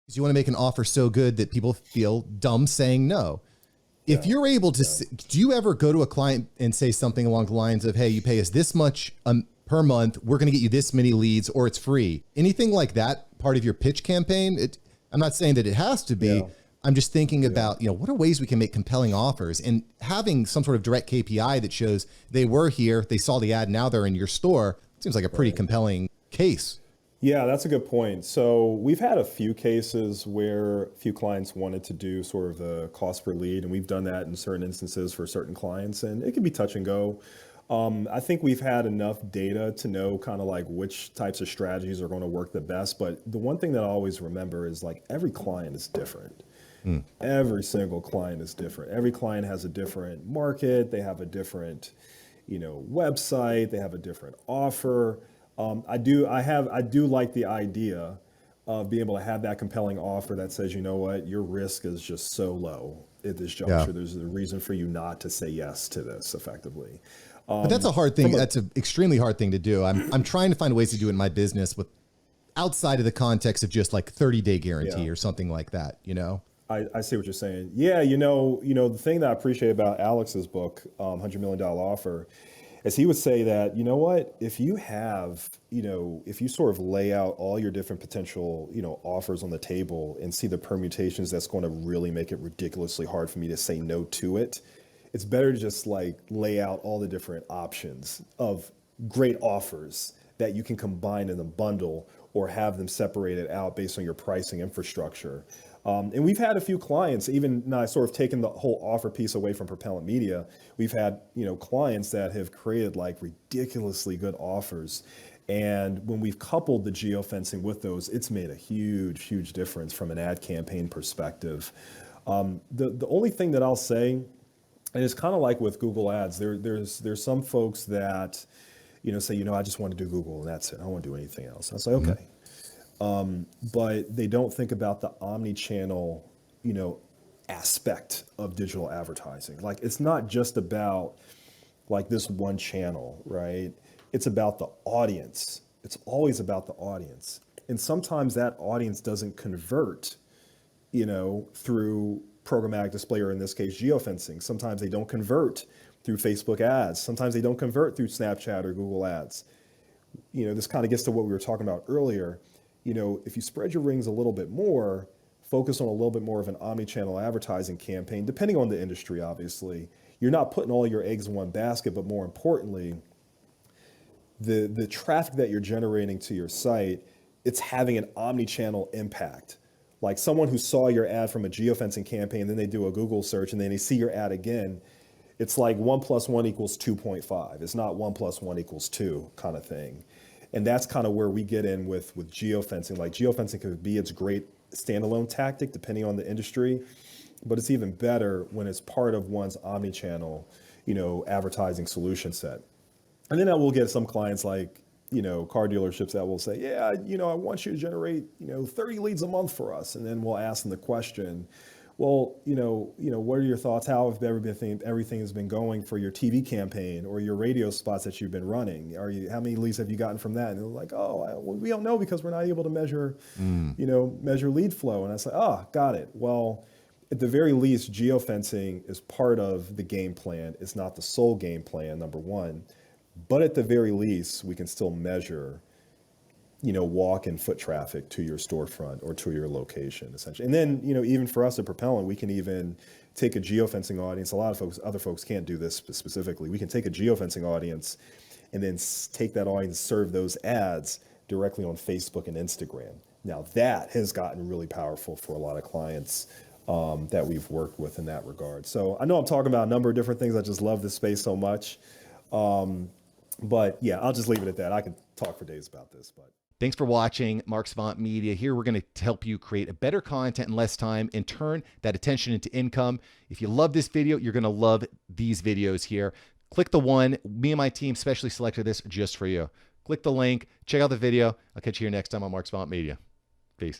Because you want to make an offer so good that people feel dumb saying no. If you're able to, do you ever go to a client and say something along the lines of, hey, you pay us this much per month, we're going to get you this many leads, or it's free? Anything like that part of your pitch campaign? I'm not saying that it has to be. I'm just thinking about, what are ways we can make compelling offers, and having some sort of direct KPI that shows they were here, they saw the ad, now they're in your store. Seems like a pretty compelling case. Yeah, that's a good point. So we've had a few cases where a few clients wanted to do sort of the cost per lead, and we've done that in certain instances for certain clients, and it can be touch and go. I think we've had enough data to know kind of like which types of strategies are going to work the best. But the one thing that I always remember is like every client is different. Every single client is different. Every client has a different market. They have a different, website. They have a different offer. I do like the idea of being able to have that compelling offer that says, you know what, your risk is just so low at this juncture. There's a reason for you not to say yes to this effectively. But that's a hard thing. That's an extremely hard thing to do. I'm trying to find ways to do it in my business with outside of the context of just like 30-day guarantee or something like that, I see what you're saying. Yeah, the thing that I appreciate about Alex's book, $100 Million Offer, is he would say that, you know what, if you have, if you sort of lay out all your different potential, offers on the table and see the permutations that's going to really make it ridiculously hard for me to say no to it, it's better to just like lay out all the different options of great offers that you can combine in a bundle or have them separated out based on your pricing infrastructure. And we've had a few clients, even now sort of taken the whole offer piece away from Propellant Media. We've had, clients that have created like ridiculously good offers. And when we've coupled the geofencing with those, it's made a huge, huge difference from an ad campaign perspective. The only thing that I'll say, and it's kind of like with Google Ads, there's some folks that, say, I just want to do Google and that's it. I don't want to do anything else. I was like, okay. But they don't think about the omni-channel, aspect of digital advertising. Like, it's not just about like this one channel, right? It's about the audience. It's always about the audience. And sometimes that audience doesn't convert, through programmatic display, or in this case, geofencing. Sometimes they don't convert through Facebook ads. Sometimes they don't convert through Snapchat or Google ads. This kind of gets to what we were talking about earlier. If you spread your wings a little bit more, focus on a little bit more of an omni-channel advertising campaign, depending on the industry, obviously, you're not putting all your eggs in one basket, but more importantly, the traffic that you're generating to your site, it's having an omni-channel impact. Like someone who saw your ad from a geofencing campaign, then they do a Google search and then they see your ad again. It's like 1 + 1 = 2.5. It's not 1 + 1 = 2 kind of thing. And that's kind of where we get in with geofencing. Like geofencing could be its great standalone tactic depending on the industry, but it's even better when it's part of one's omni-channel, advertising solution set. And then I will get some clients like, car dealerships that will say, yeah, I want you to generate, 30 leads a month for us. And then we'll ask them the question, well, what are your thoughts? How have everything has been going for your TV campaign or your radio spots that you've been running? How many leads have you gotten from that? And they're like, we don't know because we're not able to measure, measure lead flow. And I say, got it. Well, at the very least, geofencing is part of the game plan. It's not the sole game plan, number one. But at the very least, we can still measure, walk and foot traffic to your storefront or to your location, essentially. And then, even for us at Propellant, we can even take a geofencing audience. A lot of other folks can't do this specifically. We can take a geofencing audience and then take that audience, serve those ads directly on Facebook and Instagram. Now that has gotten really powerful for a lot of clients that we've worked with in that regard. So I know I'm talking about a number of different things. I just love this space so much. But yeah, I'll just leave it at that. I could talk for days about this, but. Thanks for watching Mark Savant Media. Here we're going to help you create a better content in less time and turn that attention into income. If you love this video, you're going to love these videos here. Click the one. Me and my team specially selected this just for you. Click the link. Check out the video. I'll catch you here next time on Mark Savant Media. Peace.